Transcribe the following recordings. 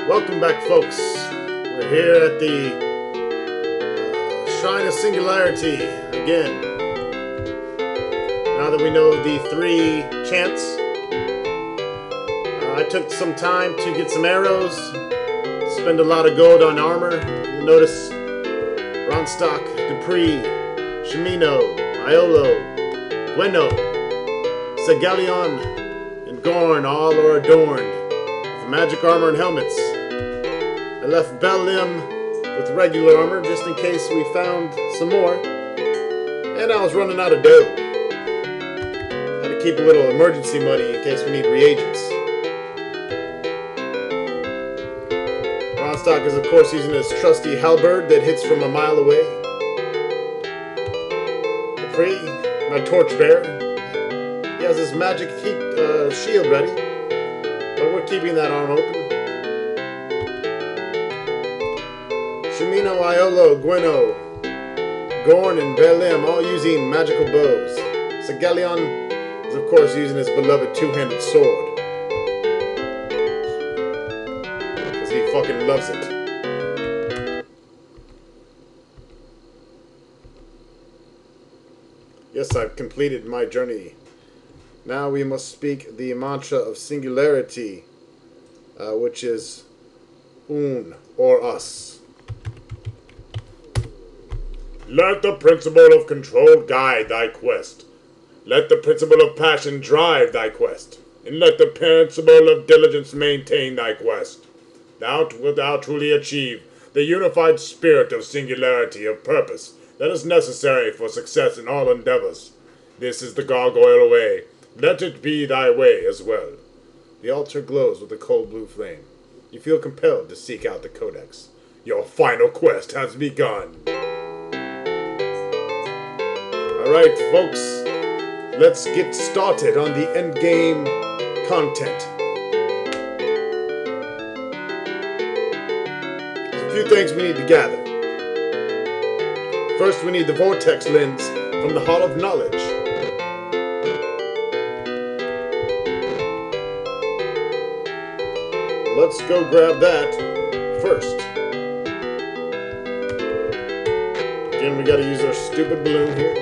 Welcome back, folks. We're here at the Shrine of Singularity again. Now that we know the 3 chants, I took some time to get some arrows, spend a lot of gold on armor. You'll notice Ronstock, Dupree, Shimino, Iolo, Gweno, Segalion, and Gorn all are adorned with magic armor and helmets. I left Bellim with regular armor just in case we found some more. And I was running out of dough. Had to keep a little emergency money in case we need reagents. Ronstock is of course using his trusty halberd that hits from a mile away. Dupree, my torchbearer, he has his magic shield ready, but we're keeping that arm open. Shimino, Iolo, Gweno, Gorn, and Bellim all using magical bows. Segalion is of course using his beloved 2-handed sword, because he fucking loves it. Yes, I've completed my journey. Now we must speak the mantra of Singularity, which is Un, or us. Let the principle of control guide thy quest. Let the principle of passion drive thy quest. And let the principle of diligence maintain thy quest. Thou wilt thou truly achieve the unified spirit of singularity of purpose that is necessary for success in all endeavors. This is the gargoyle way. Let it be thy way as well. The altar glows with a cold blue flame. You feel compelled to seek out the Codex. Your final quest has begun. Alright, folks, let's get started on the endgame content. There's a few things we need to gather. First, we need the Vortex lens from the Hall of Knowledge. Let's go grab that first. Again, we gotta use our stupid balloon here.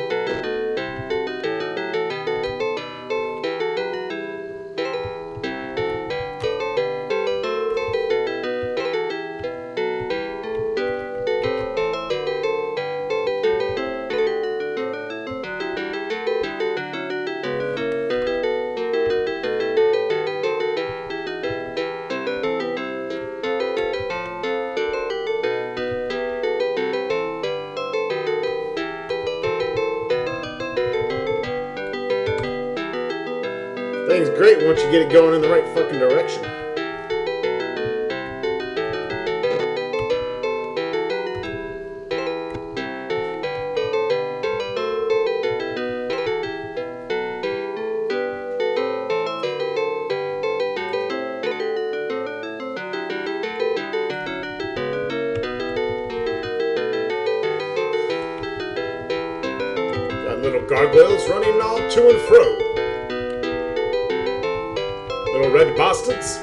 Thing's great once you get it going in the right fucking direction. Got little gargoyles running all to and fro. Little red bastards.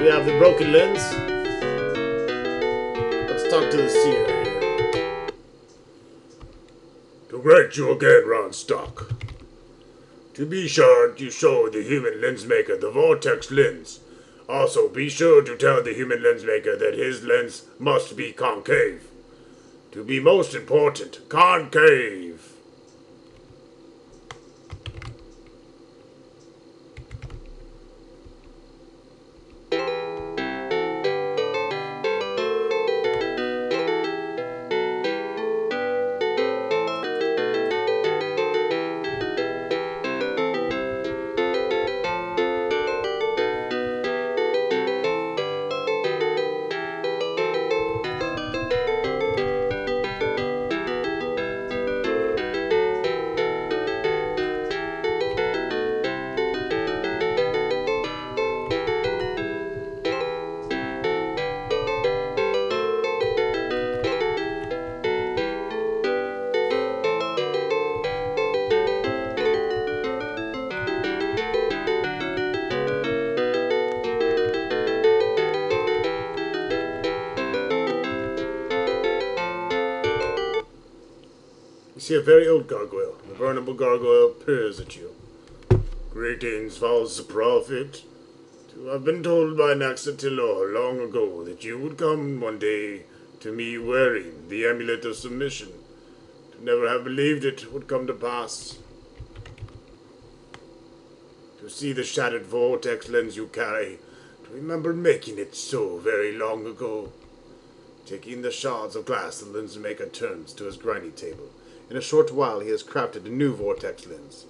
We have the broken lens. Let's talk to the seer here. To greet you again, Ronstock. To be sure to show the human lens maker the Vortex lens, Also, be sure to tell the human lens maker that his lens must be concave. To be most important, concave. You see a very old gargoyle. The vulnerable gargoyle peers at you. Greetings, false prophet. To have been told by Naxatilor long ago that you would come one day to me wearing the amulet of submission. To never have believed it would come to pass. To see the shattered vortex lens you carry, to remember making it so very long ago. Taking the shards of glass, the lens maker turns to his grinding table. In a short while he has crafted a new vortex lens.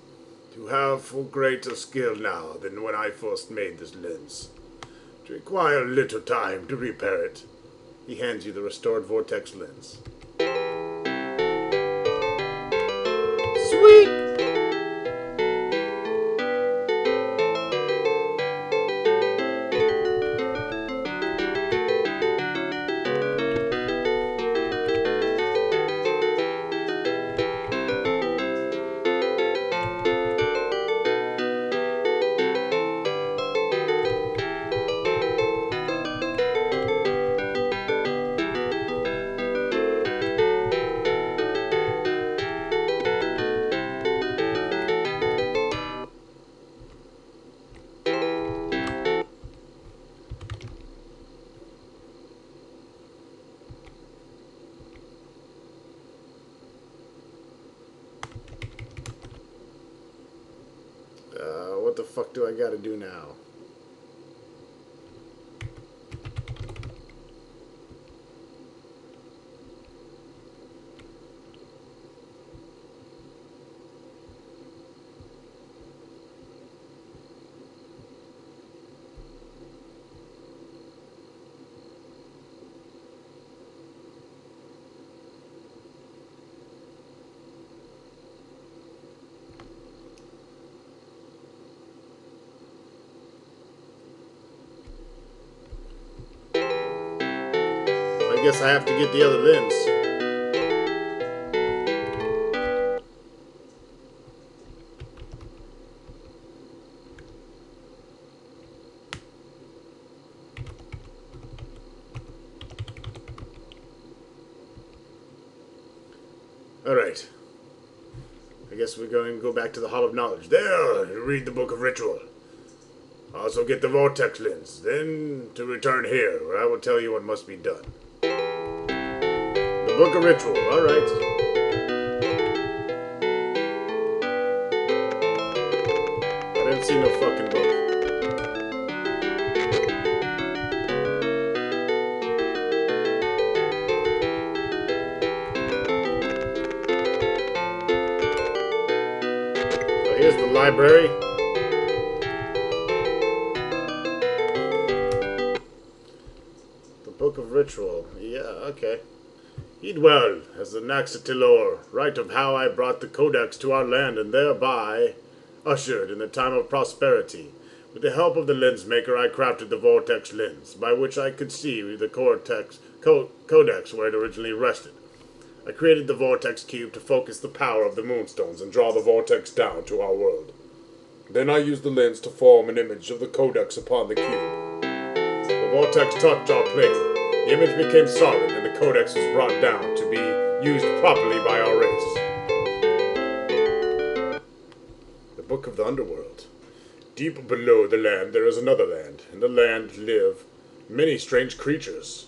To have full greater skill now than when I first made this lens. To require little time to repair it. He hands you the restored vortex lens. Sweet! What the fuck do I gotta do now? I guess I have to get the other lens. Alright. I guess we're going to go back to the Hall of Knowledge. There! Read the Book of Ritual. Also get the Vortex lens. Then to return here, where I will tell you what must be done. The Book of Ritual. Alright. I didn't see no fucking book. Here's the library. The Book of Ritual. Yeah, okay. Heed well, as the Naxatilor, write of how I brought the Codex to our land and thereby ushered in the time of prosperity. With the help of the lens maker, I crafted the Vortex lens, by which I could see the Codex where it originally rested. I created the Vortex Cube to focus the power of the Moonstones and draw the Vortex down to our world. Then I used the lens to form an image of the Codex upon the cube. The Vortex touched our plane. The image became solid and the Codex was brought down to be used properly by our race. The Book of the Underworld. Deep below the land there is another land. In the land live many strange creatures.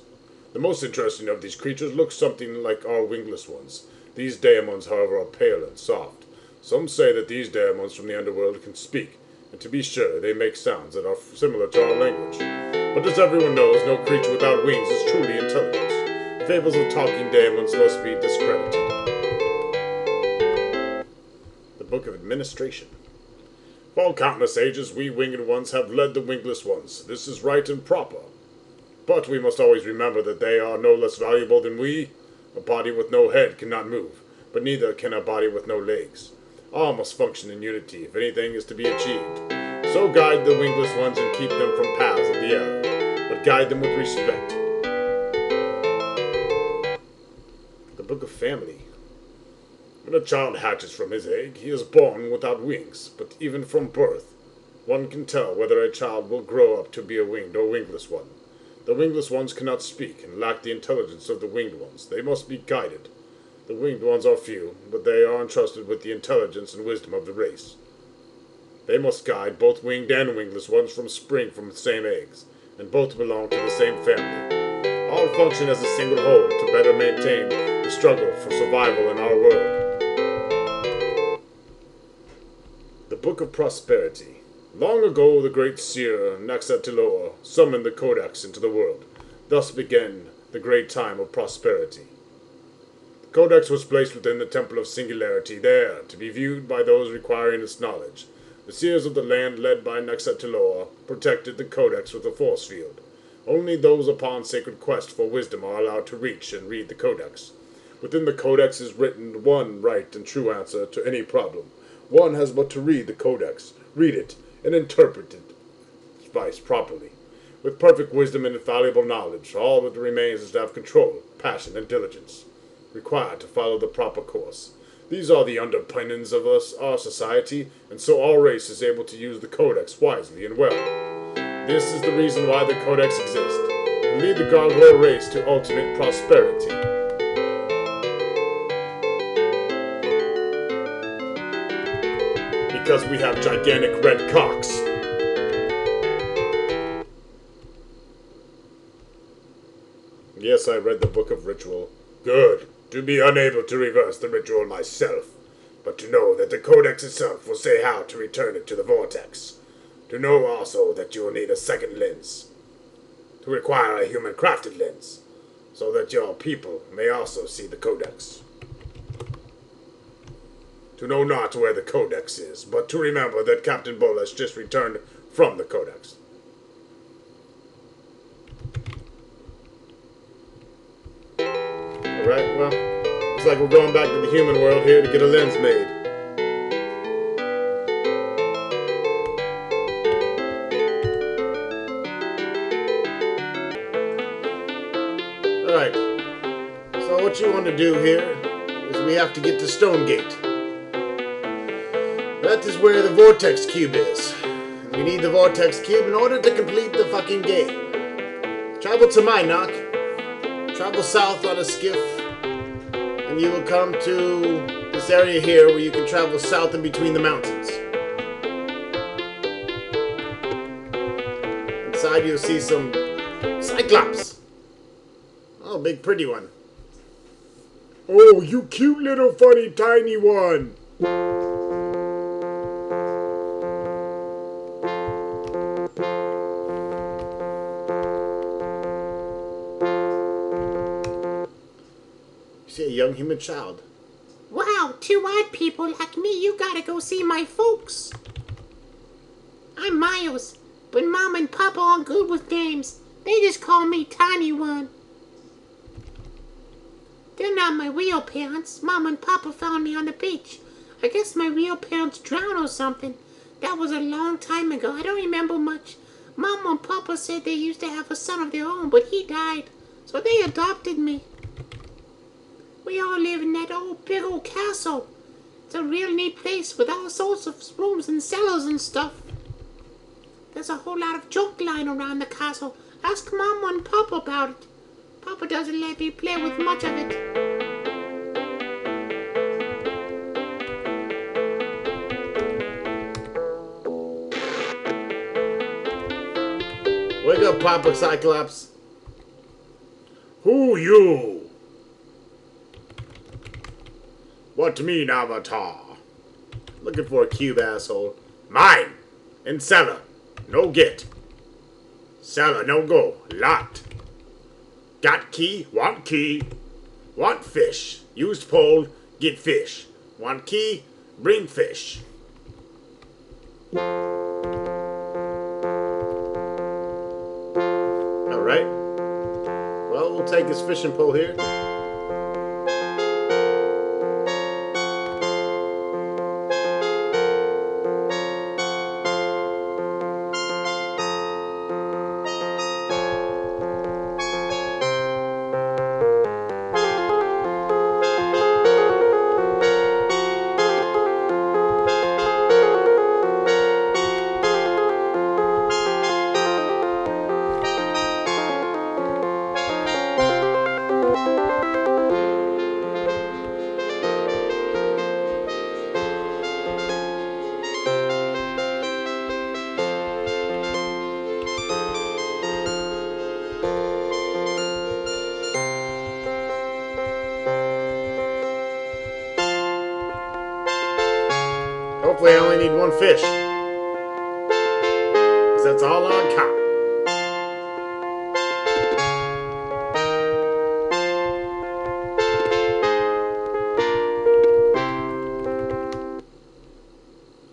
The most interesting of these creatures look something like our wingless ones. These daemons, however, are pale and soft. Some say that these daemons from the underworld can speak, and to be sure, they make sounds that are similar to our language. But as everyone knows, no creature without wings is truly intelligent. Fables of talking daemons must be discredited. The Book of Administration. For all countless ages, we winged ones have led the wingless ones. This is right and proper. But we must always remember that they are no less valuable than we. A body with no head cannot move, but neither can a body with no legs. All must function in unity if anything is to be achieved. So guide the wingless ones and keep them from paths of the error, but guide them with respect. The Book of Family. When a child hatches from his egg, he is born without wings, but even from birth, one can tell whether a child will grow up to be a winged or wingless one. The wingless ones cannot speak and lack the intelligence of the winged ones. They must be guided. The winged ones are few, but they are entrusted with the intelligence and wisdom of the race. They must guide both winged and wingless ones from spring from the same eggs, and both belong to the same family. All function as a single whole to better maintain the struggle for survival in our world. The Book of Prosperity. Long ago, the great seer Naxatiloa summoned the Codex into the world. Thus began the great time of prosperity. The Codex was placed within the Temple of Singularity, there to be viewed by those requiring its knowledge. The seers of the land, led by Naxatiloa, protected the Codex with a force field. Only those upon sacred quest for wisdom are allowed to reach and read the Codex. Within the Codex is written one right and true answer to any problem. One has but to read the Codex, read it, and interpret it advice properly. With perfect wisdom and infallible knowledge, all that remains is to have control, passion, and diligence, required to follow the proper course. These are the underpinnings of our society, and so our race is able to use the Codex wisely and well. This is the reason why the Codex exists, to lead the gargoyle race to ultimate prosperity. Because we have gigantic red cocks. Yes, I read the Book of Ritual. Good. To be unable to reverse the ritual myself, but to know that the Codex itself will say how to return it to the Vortex. To know also that you will need a second lens. To require a human-crafted lens, so that your people may also see the Codex. To know not where the Codex is, but to remember that Captain Bull has just returned from the Codex. Alright, well, looks like we're going back to the human world here to get a lens made. Alright, so what you want to do here is we have to get to Stonegate. That is where the Vortex Cube is. We need the Vortex Cube in order to complete the fucking game. Travel to Minok. Travel south on a skiff. And you will come to this area here where you can travel south in between the mountains. Inside you'll see some Cyclops. Oh, big pretty one. Oh, you cute little funny tiny one. A young human child. Wow, two odd people like me, you gotta go see my folks. I'm Miles, but Mom and Papa aren't good with names. They just call me Tiny One. They're not my real parents. Mom and Papa found me on the beach. I guess my real parents drowned or something. That was a long time ago. I don't remember much. Mom and Papa said they used to have a son of their own, but he died. So they adopted me. We all live in that big old castle. It's a real neat place with all sorts of rooms and cellars and stuff. There's a whole lot of junk lying around the castle. Ask Mom and Papa about it. Papa doesn't let me play with much of it. up, Papa Cyclops? Who you? What mean, Avatar? Looking for a cube, asshole. Mine. In cellar. No get. Cellar, no go. Locked. Got key. Want fish. Used pole. Get fish. Want key. Bring fish. Alright. Well, we'll take his fishing pole here. Hopefully I only need one fish. Because that's all I got.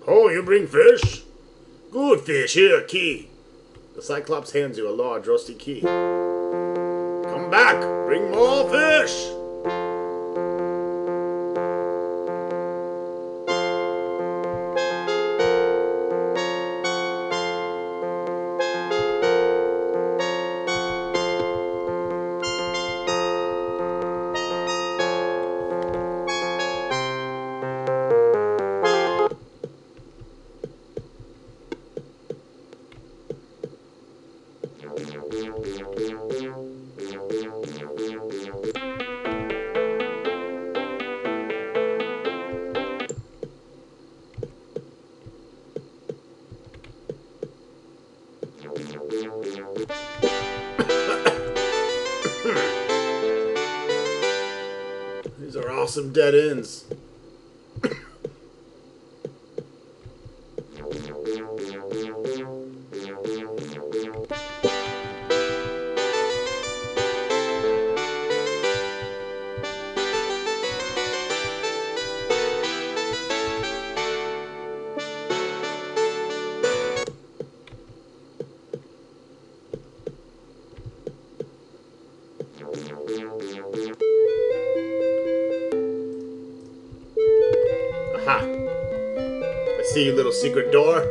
Oh, you bring fish? Good fish. Here, key. The Cyclops hands you a large rusty key. Come back. Bring more fish. These are awesome dead ends. Aha! I see you, little secret door.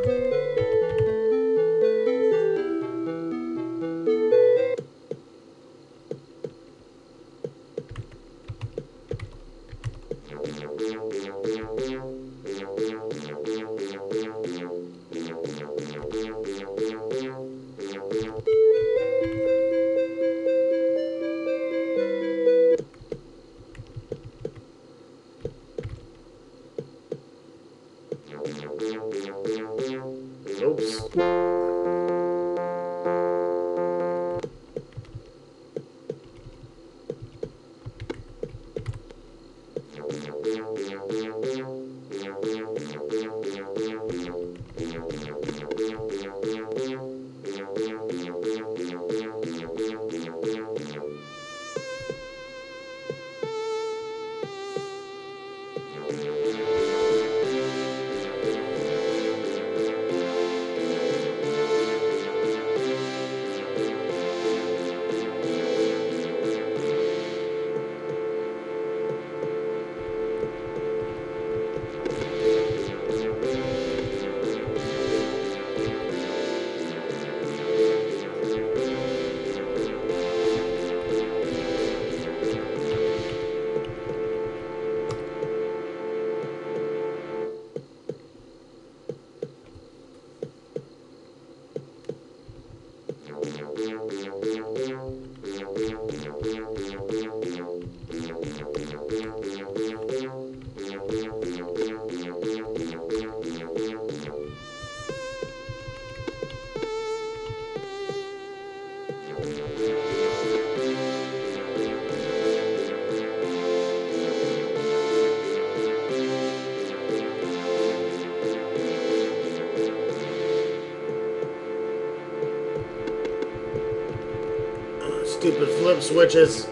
stupid flip switches.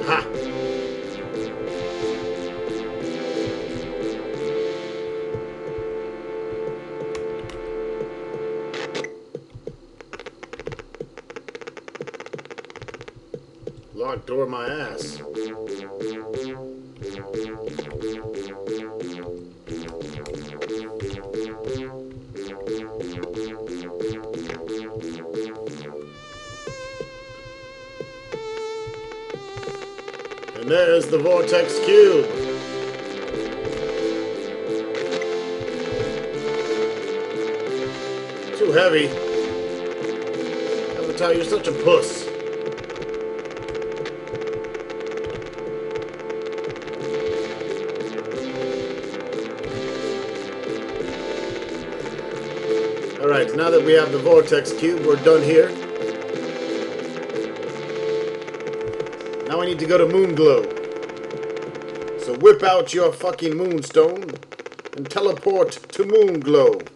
Ha! Locked door my ass. And there's the Vortex cube. Too heavy. Avatar, you're such a puss. Alright, now that we have the Vortex cube, we're done here. Now I need to go to Moonglow. So whip out your fucking moonstone and teleport to Moonglow.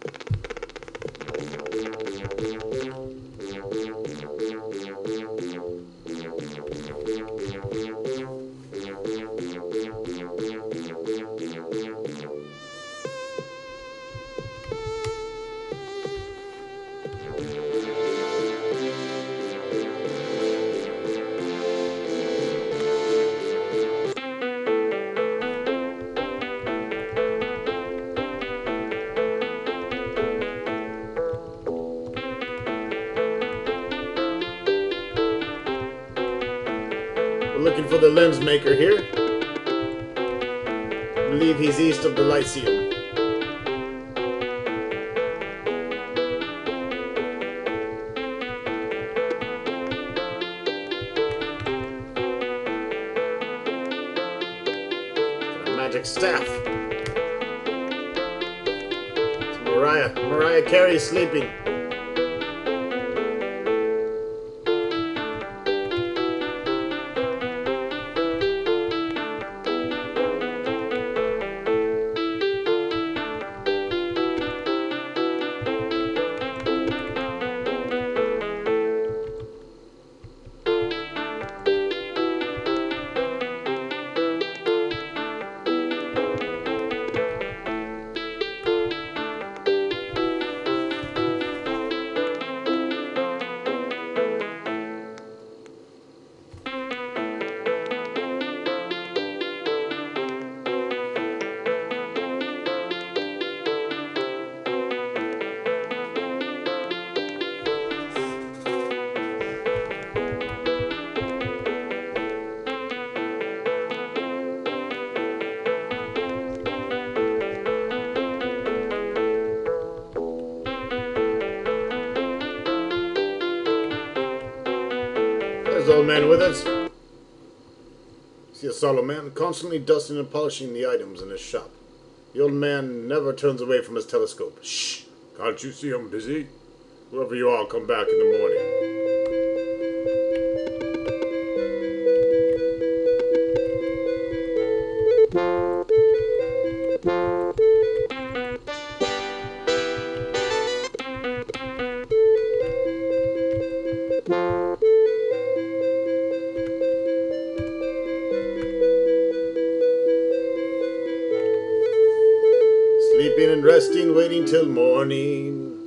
Looking for the lens maker here. I believe he's east of the Lyceum. Got a magic staff. It's Mariah. Mariah Carey's sleeping. There's the old man with us. See a solemn man constantly dusting and polishing the items in his shop. The old man never turns away from his telescope. Shh! Can't you see I'm busy? Whoever you are, come back in the morning. Sleeping and resting, waiting till morning.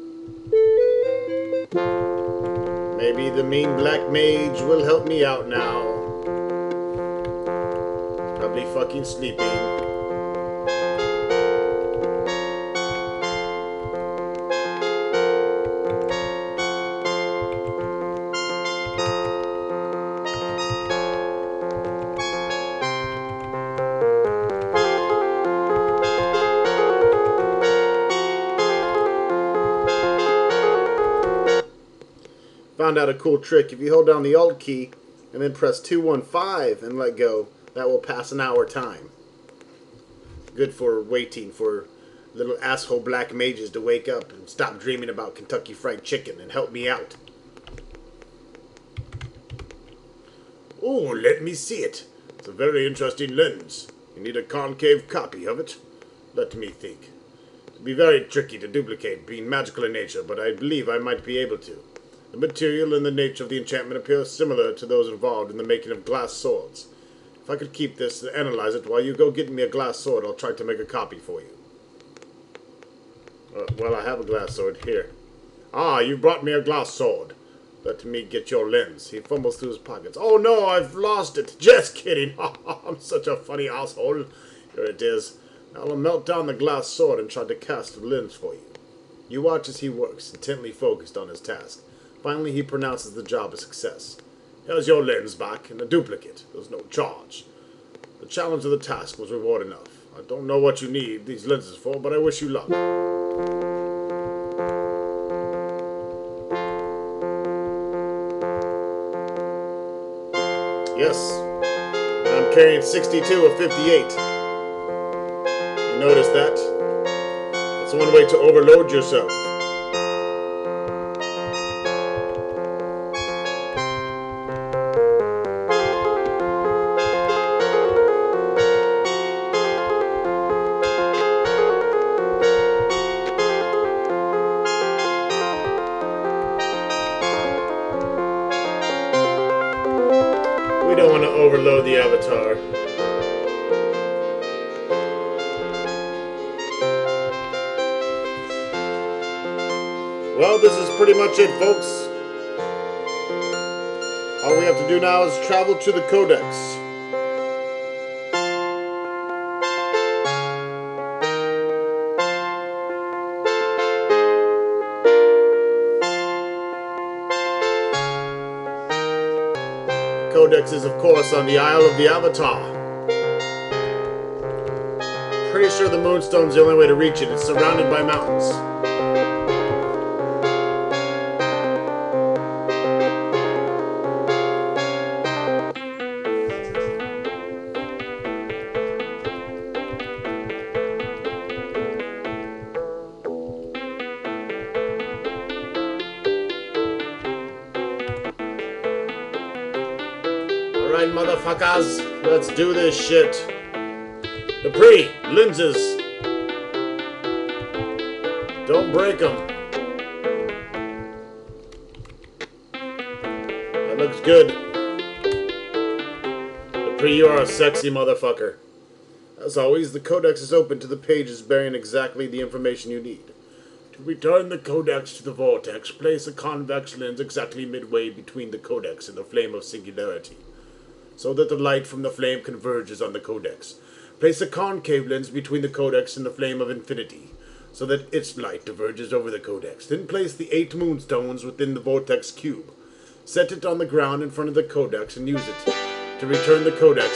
Maybe the mean black mage will help me out now. He's probably fucking sleeping. Found out a cool trick. If you hold down the Alt key and then press 215 and let go, that will pass an hour time. Good for waiting for little asshole black mages to wake up and stop dreaming about Kentucky Fried Chicken and help me out. Oh, let me see it. It's a very interesting lens. You need a concave copy of it. Let me think. be very tricky to duplicate, being magical in nature, but I believe I might be able to. The material and the nature of the enchantment appear similar to those involved in the making of glass swords. If I could keep this and analyze it while you go get me a glass sword, I'll try to make a copy for you. Well, I have a glass sword here. Ah, you brought me a glass sword. Let me get your lens. He fumbles through his pockets. Oh no, I've lost it. Just kidding. I'm such a funny asshole. Here it is. Now I'll melt down the glass sword and try to cast the lens for you. You watch as he works, intently focused on his task. Finally, he pronounces the job a success. Here's your lens back, and a duplicate. There's no charge. The challenge of the task was reward enough. I don't know what you need these lenses for, but I wish you luck. Yes, I'm carrying 62 of 58. You notice that? That's one way to overload yourself. We don't want to overload the avatar. Well, this is pretty much it, folks. All we have to do now is travel to the Codex. Codex is, of course, on the Isle of the Avatar. Pretty sure the Moonstone's the only way to reach it. It's surrounded by mountains. Alright, motherfuckers, let's do this shit. Dupree, lenses. Don't break them. That looks good. Dupree, you are a sexy motherfucker. As always, the Codex is open to the pages bearing exactly the information you need. To return the Codex to the Vortex, place a convex lens exactly midway between the Codex and the flame of Singularity, so that the light from the flame converges on the Codex. Place a concave lens between the Codex and the flame of Infinity, so that its light diverges over the Codex. Then place the 8 moonstones within the Vortex cube. Set it on the ground in front of the Codex and use it to return the Codex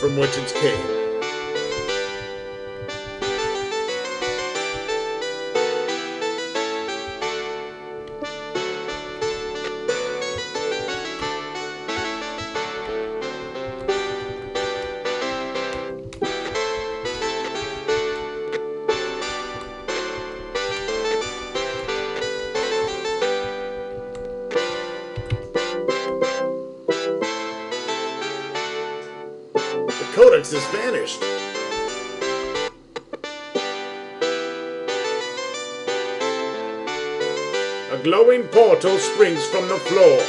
from which it came. The Codex has vanished. A glowing portal springs from the floor.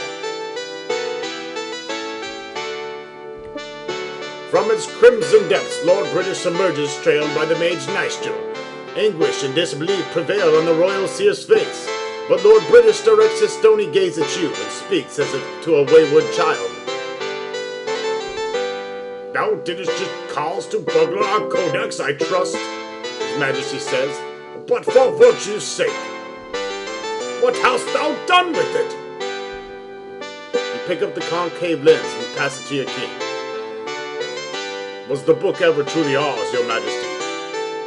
From its crimson depths, Lord British emerges, trailed by the mage Nystro. Anguish and disbelief prevail on the royal seer's face, but Lord British directs his stony gaze at you and speaks as if to a wayward child. Thou didst just cause to burglar our Codex, I trust, His Majesty says, but for virtue's sake. What hast thou done with it? You pick up the concave lens and pass it to your king. Was the book ever truly ours, your majesty?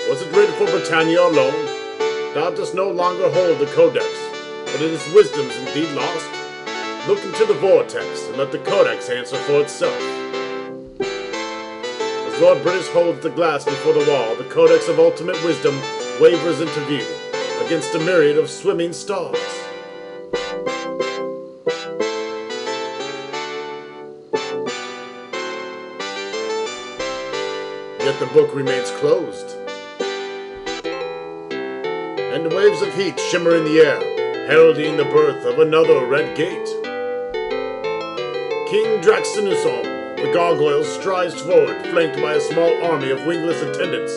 Was it written for Britannia alone? Thou dost no longer hold the Codex, but it is wisdom's indeed lost. Look into the Vortex, and let the Codex answer for itself. As Lord British holds the glass before the wall, the Codex of ultimate wisdom wavers into view, against a myriad of swimming stars. Yet the book remains closed. and waves of heat shimmer in the air, heralding the birth of another red gate. King Draxenusom, the gargoyle, strides forward, flanked by a small army of wingless attendants.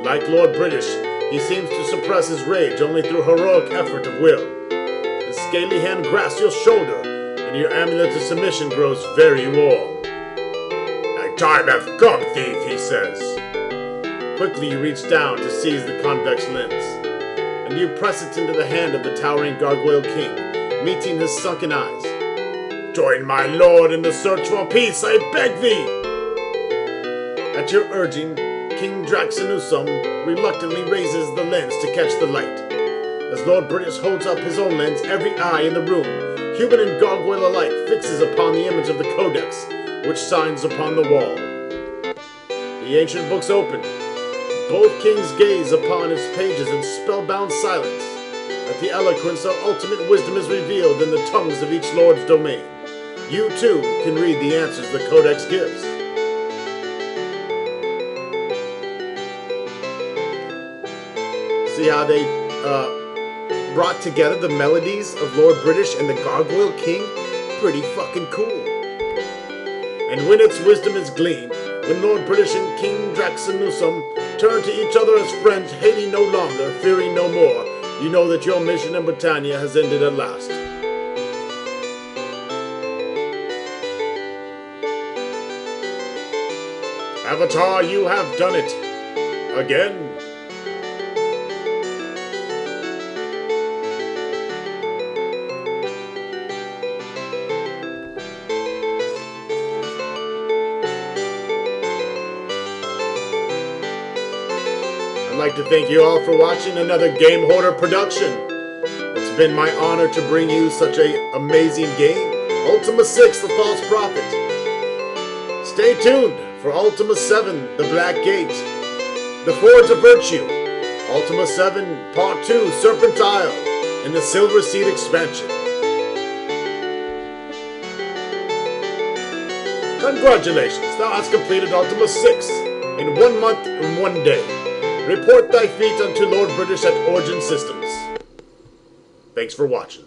Like Lord British, he seems to suppress his rage only through heroic effort of will. His scaly hand grasps your shoulder, and your amulet of submission grows very warm. "Thy time hath come, thief," he says. Quickly you reach down to seize the convex lens, and you press it into the hand of the towering gargoyle king, meeting his sunken eyes. "Join my lord in the search for peace, I beg thee!" At your urging, King Draxenusum reluctantly raises the lens to catch the light. As Lord British holds up his own lens, every eye in the room, human and gargoyle alike, fixes upon the image of the Codex, which signs upon the wall. The ancient books open. Both kings gaze upon its pages in spellbound silence. At the eloquence of ultimate wisdom is revealed in the tongues of each lord's domain. You, too, can read the answers the Codex gives. See how they brought together the melodies of Lord British and the Gargoyle King? Pretty fucking cool. And when its wisdom is gleaned, when Lord British and King Draxenusum turn to each other as friends, hating no longer, fearing no more, you know that your mission in Britannia has ended at last. Avatar, you have done it. Again. I'd like to thank you all for watching another Game Hoarder production. It's been my honor to bring you such an amazing game, Ultima 6, The False Prophet. Stay tuned for Ultima 7, The Black Gate, The Forge of Virtue, Ultima 7, Part 2, Serpent Isle, and the Silver Seed expansion. Congratulations, thou hast completed Ultima 6 in 1 month and 1 day. Report thy feat unto Lord British at Origin Systems. Thanks for watching.